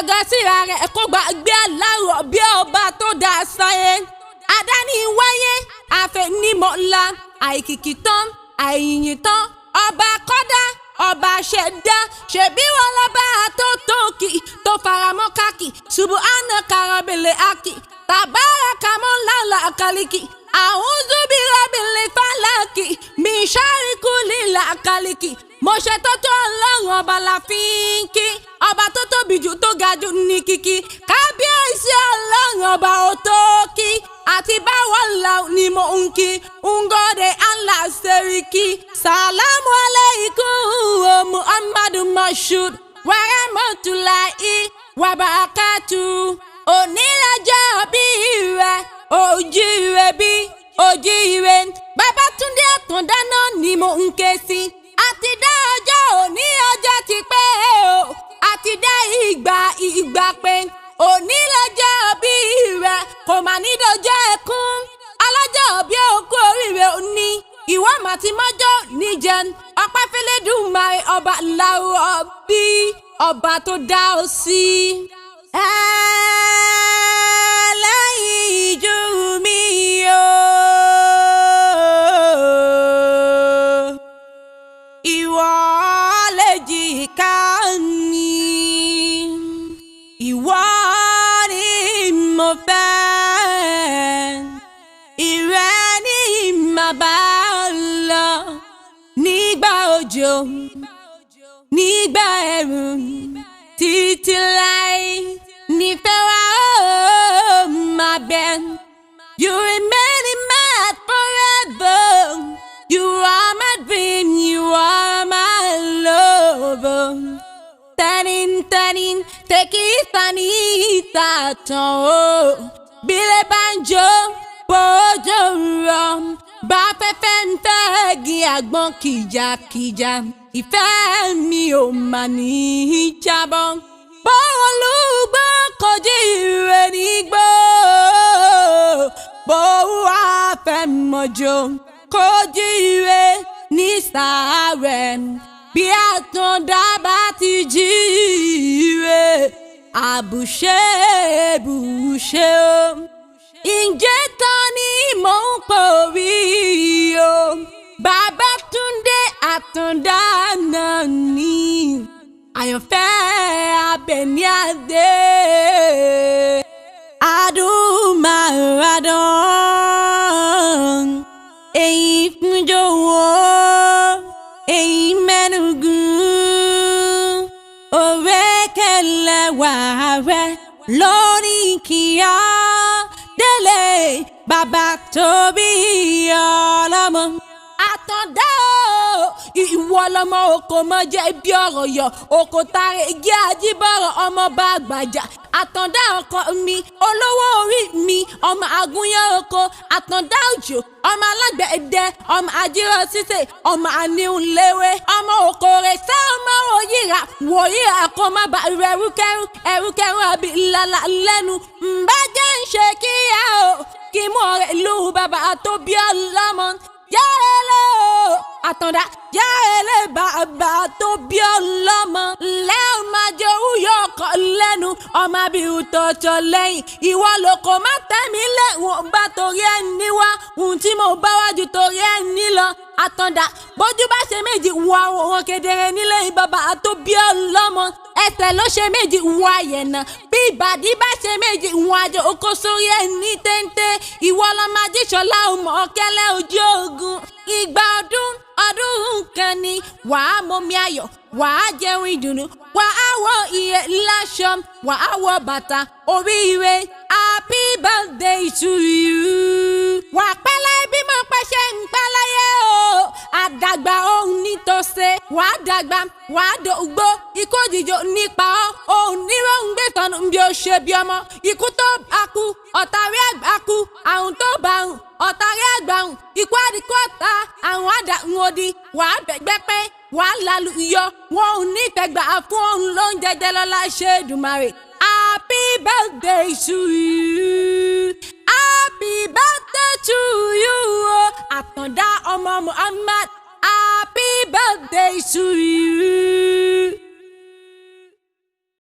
gangan síra rẹ̀ kó gbàgbé aláwọ̀ bí ọba tó dá sáyé. Adáni wáyé àfẹnimọ̀lá àìkìkì tán àìyìn tán ọba kọ́dá ọba ṣẹ̀dá ṣebí wọn lọ́ba tó tókì tó faramọ́ kákì subhanaka rabbil haqi tabaraka mọ́lá àkàlìkì a'udhu bi rabbil falaki min sharri kulli àkàlìkì. Mo ṣe tọ́tọ́ ọlọ́run ọba la fi ń kí ọba tó tóbi jù tó ga jù ní kíkí kábíyèsí ọlọ́run ọba ó tó kí àti báwo la ni mo ń kí ngode Allah seriki salamu alaykum muhammadu mashud wa rahmatulahi wa barakatuh. Onílàjọ bí rẹ ojíire bí ojíire Babátúndé Àtàndá náà ni mo ń ké sí. Àti dá ọjọ́ òní ọjọ́ ti pé o àti dá ìgbà pé òní lọ́jọ́ bí rẹ kò mà ní dọjọ́ ẹkún alájọ́ bí òkú oríire òní ìwọ mà ti mọ́jọ́ níjẹun ọpẹ́ fẹ́lẹ́dùmarè ọba làwọ̀ bí ọba tó dá ọ sí. Ẹlẹ́yin ìjú mi o. Ìwọ lèjìká mi, ìwọ ni mo fẹ́, ìrẹ ni màá bá lọ nígbà òjò, nígbà ẹ̀rùn, títí láì nífẹ̀ẹ́ wa ó máa bẹ. You remain in my heart forever. You are my dream, you are my love. Turning, take it and eat that oh. Bílẹ̀ banjo, bójò rọ̀, bá fẹ́fẹ́ ń tẹ́gi àgbọn kìjàkìjà. Ìfẹ́ mi ò mà ní í jábọ́. Bọ́ọ̀lùgbọ́ kojú ire nígbó. Bó wá fẹ́ mọ̀jọ́ kojú ire ní sàárẹ̀. Bí Àtàndá bá ti jíire àbùṣe bùṣe o. Ǹjẹ́ tán ni mò ń pòrí o? Babátúndé Àtàndá náà ni àyànfẹ́ Abẹ́ní Adé adúmáradán èyí fún jọ̀wọ́ èyí mẹ́nugun òrékèlè wà rẹ̀ lórí kíá délé bàbá tóbi ọlọ́mọ. Àtàndá ìwọ lọmọ oko mọ jẹ bí ọ̀rọ̀ yọ oko tààrẹ igi ajíbọ̀rọ̀ ọmọ bá gbàjà. Àtàndá ọkọ mi olówó orí mi ọmọ agúnyán oko. Àtàndá òjò ọmọ alágbẹ̀dẹ ọmọ ajírọ̀ sísè ọmọ àníhùnléwé ọmọ òkòrè sá ọmọ wòyíra kó má ba ẹrúkẹrú àbí ìlàlà lẹ́nu ǹbàjẹ́ ń ṣe kíyà o kí mú ọ̀rẹ́ ìlú bàbá tó bí ọlọ́mọ. Yẹ́lẹ́ o Àtàndá yẹ́lẹ́ bàbá tó bí ọlọ́mọ lẹ́ẹ̀ máa jẹ́ òwúyọ̀ ọkọ̀ lẹ́nu ọmọ abirù tọ̀tọ̀ lẹ́yìn ìwọ ló kò má tẹ́mi lẹ́wọ̀n bá torí ẹ̀ níwá ohun tí mo bá wájú torí ẹ̀ nílọ. Àtàndá bójú bá ṣe méjì wọ àwòrán kedere nílé bàbá tó bí ọlọ́mọ ẹsẹ̀ ló ṣe méjì wọ àyẹ̀nà bí ìbàdí bá ṣe méjì wọ àjọ oko sórí ẹ̀ ní téńté ìwọ lọ́mọ ajíṣọlá ọmọ ọ̀kẹ́lẹ́ ojú ogun ìgbà ọdún kan ni wàá mọ̀mí ayọ̀ wàá jẹun ìdùnnú wàá wọ iye láṣọ wàá wọ bàtà oríire happy birthday to you. wà á pẹ́lẹ́ bí mo pẹ́ ṣe ń pẹ́lẹ́yẹ o àdàgbà òun nítòsí wàá dàgbà wàá dògbò ikú òjijì nípa òun níròǹgbé tọ́nu bí ó ṣe bí ọmọ ikú tó bá kú ọ̀tàrí àgbà kú àrùn tó bá rùn ọ̀tàrí àgbà rùn ikú àdìkú ọ̀tá àrùn àdàrùn òdì wàá bẹ̀gbẹ́ pẹ́ wàá lálùyọ wọn ò ní ìfẹ́gbà fún òun ló ń jẹjẹ lọ́la ṣe Èdùmàrè. Happy birthday to you. Happy birthday to you. Àtàndá ọmọ Muhammad. Happy birthday to you.